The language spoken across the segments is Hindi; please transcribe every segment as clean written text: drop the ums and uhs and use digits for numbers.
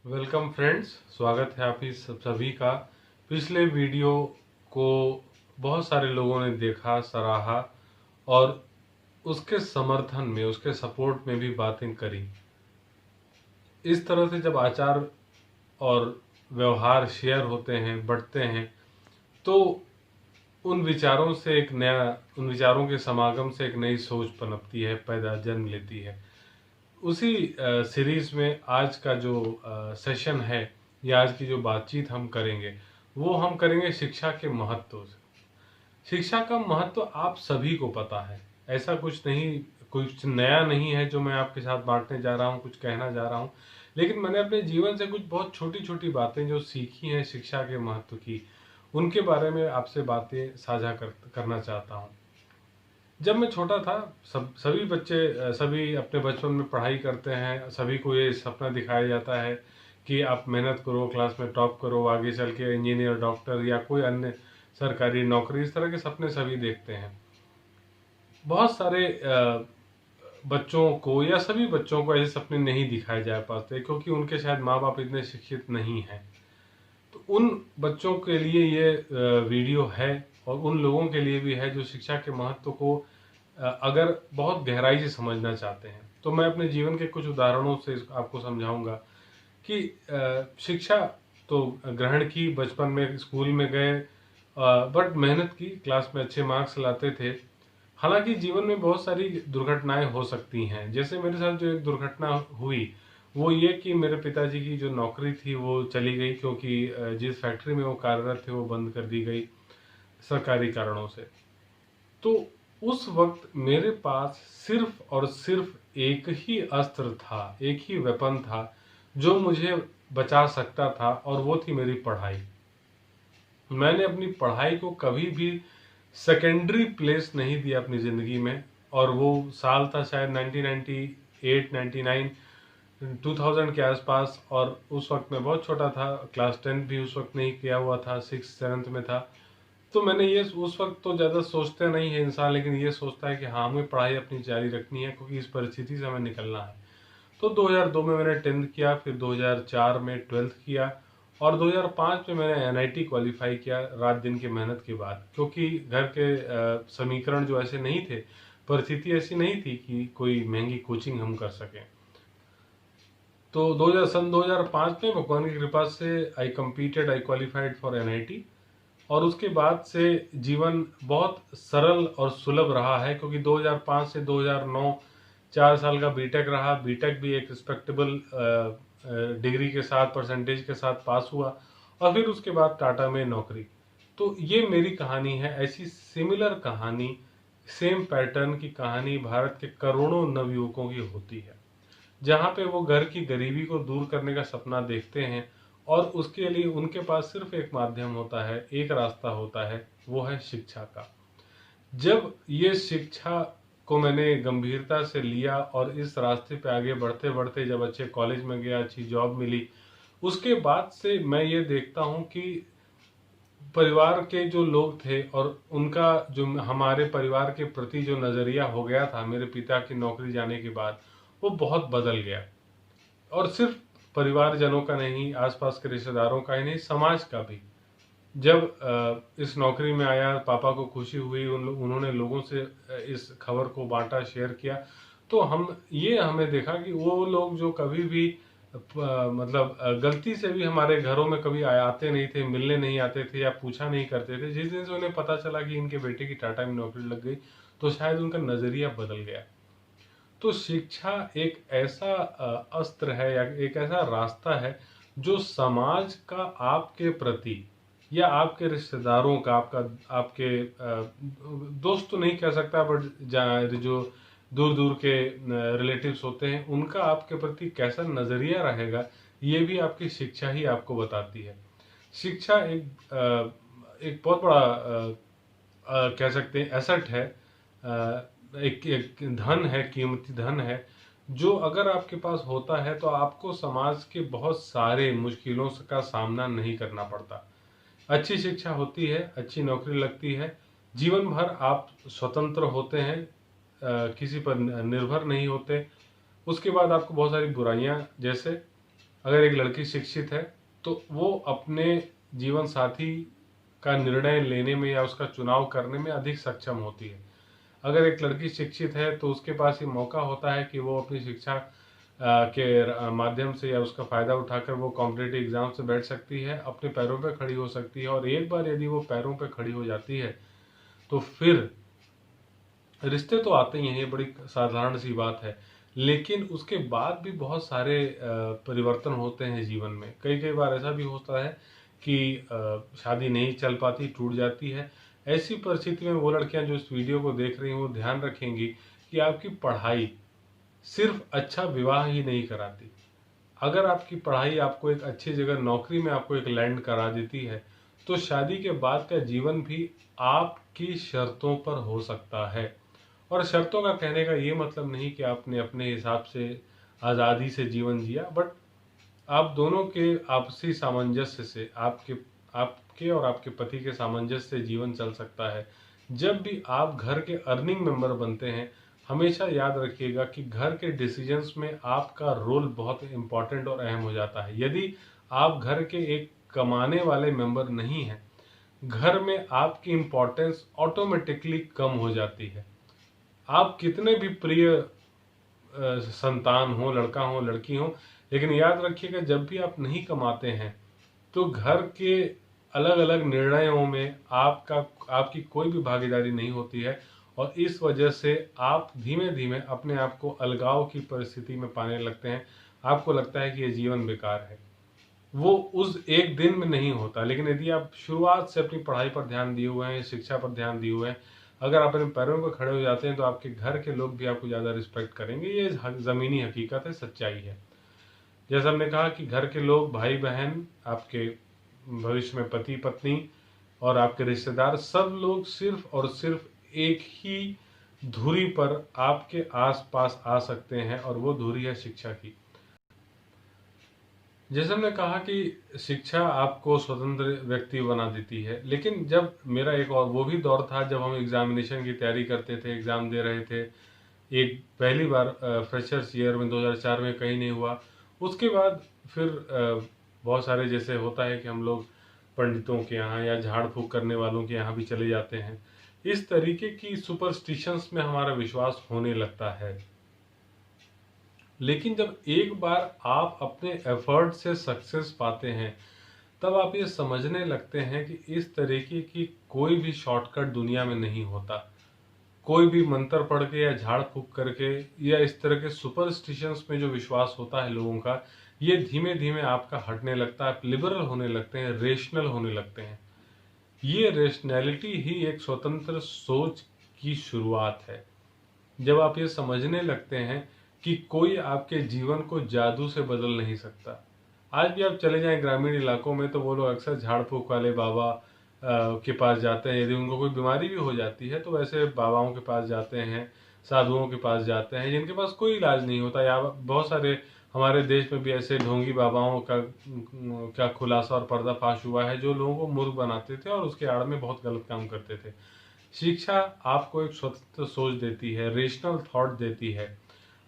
वेलकम फ्रेंड्स, स्वागत है आप ही सभी का। पिछले वीडियो को बहुत सारे लोगों ने देखा, सराहा और उसके समर्थन में, उसके सपोर्ट में भी बातें करी। इस तरह से जब आचार और व्यवहार शेयर होते हैं, बढ़ते हैं, तो उन विचारों के समागम से एक नई सोच पनपती है, जन्म लेती है। उसी सीरीज में आज का जो सेशन है या आज की जो बातचीत हम करेंगे, वो हम करेंगे शिक्षा के महत्व से। शिक्षा का महत्व आप सभी को पता है, ऐसा कुछ नया नहीं है जो मैं आपके साथ बांटने जा रहा हूँ, कुछ कहना जा रहा हूँ। लेकिन मैंने अपने जीवन से कुछ बहुत छोटी छोटी बातें जो सीखी हैं शिक्षा के महत्व की, उनके बारे में आपसे बातें साझा करना चाहता हूँ। जब मैं छोटा था, सभी अपने बचपन में पढ़ाई करते हैं। सभी को ये सपना दिखाया जाता है कि आप मेहनत करो, क्लास में टॉप करो, आगे चल के इंजीनियर, डॉक्टर या कोई अन्य सरकारी नौकरी, इस तरह के सपने सभी देखते हैं। बहुत सारे बच्चों को या सभी बच्चों को ऐसे सपने नहीं दिखाए जा पाते क्योंकि उनके शायद माँ बाप इतने शिक्षित नहीं हैं। तो उन बच्चों के लिए ये वीडियो है और उन लोगों के लिए भी है जो शिक्षा के महत्व को अगर बहुत गहराई से समझना चाहते हैं। तो मैं अपने जीवन के कुछ उदाहरणों से आपको समझाऊंगा कि शिक्षा तो ग्रहण की, बचपन में स्कूल में गए, बट मेहनत की, क्लास में अच्छे मार्क्स लाते थे। हालांकि जीवन में बहुत सारी दुर्घटनाएं हो सकती हैं। जैसे मेरे साथ जो एक दुर्घटना हुई वो ये कि मेरे पिताजी की जो नौकरी थी वो चली गई क्योंकि जिस फैक्ट्री में वो कार्यरत थे वो बंद कर दी गई सरकारी कारणों से। तो उस वक्त मेरे पास सिर्फ और सिर्फ एक ही अस्त्र था, एक ही वेपन था जो मुझे बचा सकता था, और वो थी मेरी पढ़ाई। मैंने अपनी पढ़ाई को कभी भी सेकेंडरी प्लेस नहीं दिया अपनी ज़िंदगी में। और वो साल था शायद 1998, 99, 2000 के आसपास। और उस वक्त मैं बहुत छोटा था, क्लास 10 भी उस वक्त नहीं किया हुआ था, 6th 7th में था। तो मैंने ये उस वक्त तो ज़्यादा सोचते नहीं है इंसान, लेकिन ये सोचता है कि हाँ, हमें पढ़ाई अपनी जारी रखनी है क्योंकि इस परिस्थिति से हमें निकलना है। तो 2002 में मैंने 10th किया, फिर 2004 में 12th किया और 2005 में मैंने NIT क्वालिफाई किया, रात दिन की मेहनत के बाद। क्योंकि घर के समीकरण जो ऐसे नहीं थे, परिस्थिति ऐसी नहीं थी कि कोई महंगी कोचिंग हम कर सकें। तो 2005 में भगवान की कृपा से आई क्वालिफाइड फॉर NIT। और उसके बाद से जीवन बहुत सरल और सुलभ रहा है क्योंकि 2005 से 2009 4 साल का बीटेक रहा। बीटेक भी एक रिस्पेक्टेबल डिग्री के साथ, परसेंटेज के साथ पास हुआ और फिर उसके बाद टाटा में नौकरी। तो ये मेरी कहानी है। ऐसी सिमिलर कहानी, सेम पैटर्न की कहानी भारत के करोड़ों नवयुवकों की होती है, जहाँ पे वो घर की गरीबी को दूर करने का सपना देखते हैं और उसके लिए उनके पास सिर्फ एक माध्यम होता है, एक रास्ता होता है, वो है शिक्षा का। जब ये शिक्षा को मैंने गंभीरता से लिया और इस रास्ते पे आगे बढ़ते बढ़ते जब अच्छे कॉलेज में गया, अच्छी जॉब मिली, उसके बाद से मैं ये देखता हूँ कि परिवार के जो लोग थे और उनका जो हमारे परिवार के प्रति जो नज़रिया हो गया था मेरे पिता की नौकरी जाने के बाद, वो बहुत बदल गया। और सिर्फ परिवारजनों का नहीं, आसपास के रिश्तेदारों का ही नहीं, समाज का भी। जब इस नौकरी में आया, पापा को खुशी हुई, उन्होंने लोगों से इस खबर को बांटा, शेयर किया, तो हमें देखा कि वो लोग जो कभी भी मतलब गलती से भी हमारे घरों में कभी आते नहीं थे, मिलने नहीं आते थे या पूछा नहीं करते थे, जिस दिन से उन्हें पता चला कि इनके बेटे की टाटा में नौकरी लग गई, तो शायद उनका नज़रिया बदल गया। तो शिक्षा एक ऐसा अस्त्र है या एक ऐसा रास्ता है जो समाज का आपके प्रति या आपके रिश्तेदारों का, आपके दोस्त तो नहीं कह सकता, बट जो दूर दूर के रिलेटिव्स होते हैं, उनका आपके प्रति कैसा नज़रिया रहेगा, ये भी आपकी शिक्षा ही आपको बताती है। शिक्षा एक बहुत बड़ा कह सकते हैं एसेट है, एक धन है, कीमती धन है, जो अगर आपके पास होता है तो आपको समाज के बहुत सारे मुश्किलों का सामना नहीं करना पड़ता। अच्छी शिक्षा होती है, अच्छी नौकरी लगती है, जीवन भर आप स्वतंत्र होते हैं, किसी पर निर्भर नहीं होते। उसके बाद आपको बहुत सारी बुराइयां, जैसे अगर एक लड़की शिक्षित है तो वो अपने जीवन साथी का निर्णय लेने में या उसका चुनाव करने में अधिक सक्षम होती है। अगर एक लड़की शिक्षित है तो उसके पास ये मौका होता है कि वो अपनी शिक्षा के माध्यम से या उसका फ़ायदा उठाकर वो कॉम्पिटिटिव एग्ज़ाम से बैठ सकती है, अपने पैरों पे खड़ी हो सकती है, और एक बार यदि वो पैरों पे खड़ी हो जाती है तो फिर रिश्ते तो आते ही हैं, ये बड़ी साधारण सी बात है। लेकिन उसके बाद भी बहुत सारे परिवर्तन होते हैं जीवन में। कई कई बार ऐसा भी होता है कि शादी नहीं चल पाती, टूट जाती है। ऐसी परिस्थिति में वो लड़कियां जो इस वीडियो को देख रही हैं वो ध्यान रखेंगी कि आपकी पढ़ाई सिर्फ अच्छा विवाह ही नहीं कराती। अगर आपकी पढ़ाई आपको एक अच्छी जगह नौकरी में आपको एक लैंड करा देती है तो शादी के बाद का जीवन भी आपकी शर्तों पर हो सकता है। और शर्तों का कहने का ये मतलब नहीं कि आपने अपने हिसाब से आज़ादी से जीवन जिया, बट आप दोनों के आपसी सामंजस्य से आपके आपके और आपके पति के सामंजस्य से जीवन चल सकता है। जब भी आप घर के अर्निंग मेंबर बनते हैं, हमेशा याद रखिएगा कि घर के डिसीजंस में आपका रोल बहुत इम्पॉर्टेंट और अहम हो जाता है। यदि आप घर के एक कमाने वाले मेंबर नहीं हैं, घर में आपकी इम्पोर्टेंस ऑटोमेटिकली कम हो जाती है। आप कितने भी प्रिय संतान हो, लड़का हो लड़की हो, लेकिन याद रखिएगा जब भी आप नहीं कमाते हैं तो घर के अलग अलग निर्णयों में आपकी कोई भी भागीदारी नहीं होती है, और इस वजह से आप धीमे धीमे अपने आप को अलगाव की परिस्थिति में पाने लगते हैं। आपको लगता है कि ये जीवन बेकार है। वो उस एक दिन में नहीं होता, लेकिन यदि आप शुरुआत से अपनी पढ़ाई पर ध्यान दिए हुए हैं, शिक्षा पर ध्यान दिए हुए हैं, अगर आप अपने पैरों पर खड़े हो जाते हैं तो आपके घर के लोग भी आपको ज़्यादा रिस्पेक्ट करेंगे। ये ज़मीनी हकीकत है, सच्चाई है। जैसा हमने कहा कि घर के लोग, भाई बहन, आपके भविष्य में पति पत्नी और आपके रिश्तेदार, सब लोग सिर्फ और सिर्फ एक ही धुरी पर आपके आस पास आ सकते हैं, और वो धुरी है शिक्षा की। जैसे हमने कहा कि शिक्षा आपको स्वतंत्र व्यक्ति बना देती है, लेकिन जब मेरा एक और वो भी दौर था जब हम एग्जामिनेशन की तैयारी करते थे, एग्ज़ाम दे रहे थे। एक पहली बार फ्रेशर्स ईयर में 2004 में कहीं नहीं हुआ। उसके बाद फिर बहुत सारे, जैसे होता है कि हम लोग पंडितों के यहाँ या झाड़ फूक करने वालों के यहाँ भी चले जाते हैं। इस तरीके की सुपरस्टिशंस में हमारा विश्वास होने लगता है। लेकिन जब एक बार आप अपने एफर्ट से सक्सेस पाते हैं तब आप ये समझने लगते हैं कि इस तरीके की कोई भी शॉर्टकट दुनिया में नहीं होता। कोई भी मंत्र पढ़ के या झाड़ फूक करके या इस तरह के सुपरस्टिशंस में जो विश्वास होता है लोगों का, ये धीमे धीमे आपका हटने लगता है। आप लिबरल होने लगते हैं, रेशनल होने लगते हैं। ये रेशनैलिटी ही एक स्वतंत्र सोच की शुरुआत है। जब आप ये समझने लगते हैं कि कोई आपके जीवन को जादू से बदल नहीं सकता। आज भी आप चले जाएं ग्रामीण इलाकों में तो वो लोग अक्सर झाड़ फूक वाले बाबा के पास जाते हैं। यदि उनको कोई बीमारी भी हो जाती है तो वैसे बाबाओं के पास जाते हैं, साधुओं के पास जाते हैं जिनके पास कोई इलाज नहीं होता। या बहुत सारे हमारे देश में भी ऐसे ढोंगी बाबाओं का खुलासा और पर्दाफाश हुआ है जो लोगों को मूर्ख बनाते थे और उसके आड़ में बहुत गलत काम करते थे। शिक्षा आपको एक स्वतंत्र सोच देती है, रेशनल थॉट देती है।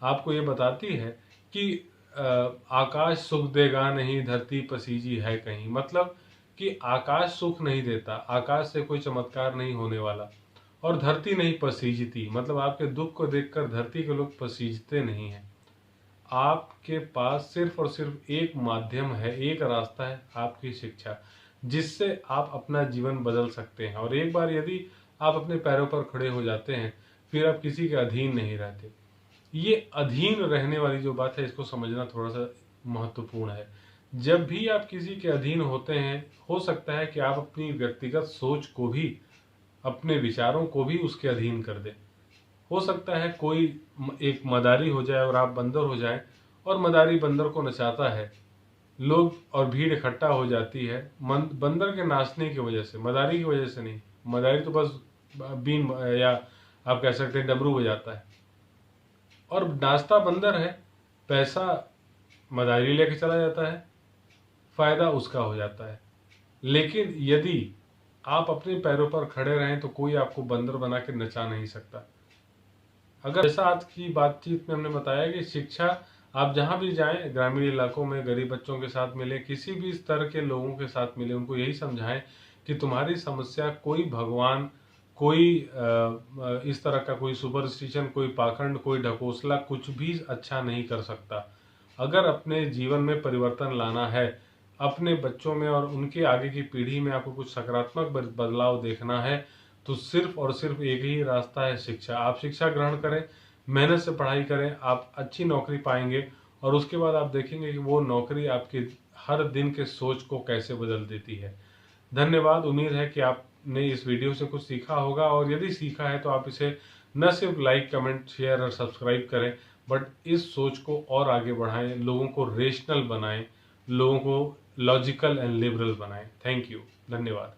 आपको ये बताती है कि आकाश सुख देगा नहीं, धरती पसीजी है कहीं। मतलब कि आकाश सुख नहीं देता, आकाश से कोई चमत्कार नहीं होने वाला, और धरती नहीं पसीजती। मतलब आपके दुख को देखकर धरती के लोग पसीजते नहीं हैं। आपके पास सिर्फ और सिर्फ एक माध्यम है, एक रास्ता है, आपकी शिक्षा, जिससे आप अपना जीवन बदल सकते हैं। और एक बार यदि आप अपने पैरों पर खड़े हो जाते हैं फिर आप किसी के अधीन नहीं रहते। ये अधीन रहने वाली जो बात है इसको समझना थोड़ा सा महत्वपूर्ण है। जब भी आप किसी के अधीन होते हैं, हो सकता है कि आप अपनी व्यक्तिगत सोच को भी, अपने विचारों को भी उसके अधीन कर दें। हो सकता है कोई एक मदारी हो जाए और आप बंदर हो जाएं, और मदारी बंदर को नचाता है, लोग और भीड़ इकट्ठा हो जाती है बंदर के नाचने की वजह से, मदारी की वजह से नहीं। मदारी तो बस बीन या आप कह सकते हैं डमरू बजाता है, और नाचता बंदर है। पैसा मदारी लेके चला जाता है, फायदा उसका हो जाता है। लेकिन यदि आप अपने पैरों पर खड़े रहें तो कोई आपको बंदर बना के नचा नहीं सकता। अगर जैसा आज की बातचीत में हमने बताया कि शिक्षा आप जहाँ भी जाएं, ग्रामीण इलाकों में गरीब बच्चों के साथ मिलें, किसी भी स्तर के लोगों के साथ मिलें, उनको यही समझाएं कि तुम्हारी समस्या कोई भगवान, कोई इस तरह का कोई सुपरस्टिशन, कोई पाखंड, कोई ढकोसला कुछ भी अच्छा नहीं कर सकता। अगर अपने जीवन में परिवर्तन लाना है, अपने बच्चों में और उनके आगे की पीढ़ी में आपको कुछ सकारात्मक बदलाव देखना है, तो सिर्फ और सिर्फ एक ही रास्ता है, शिक्षा। आप शिक्षा ग्रहण करें, मेहनत से पढ़ाई करें, आप अच्छी नौकरी पाएंगे और उसके बाद आप देखेंगे कि वो नौकरी आपके हर दिन के सोच को कैसे बदल देती है। धन्यवाद। उम्मीद है कि आपने इस वीडियो से कुछ सीखा होगा, और यदि सीखा है तो आप इसे न सिर्फ लाइक, कमेंट, शेयर और सब्सक्राइब करें, बट इस सोच को और आगे बढ़ाएं, लोगों को रेशनल बनाएं, लोगों को लॉजिकल एंड लिबरल बनाएं। Thank you. धन्यवाद।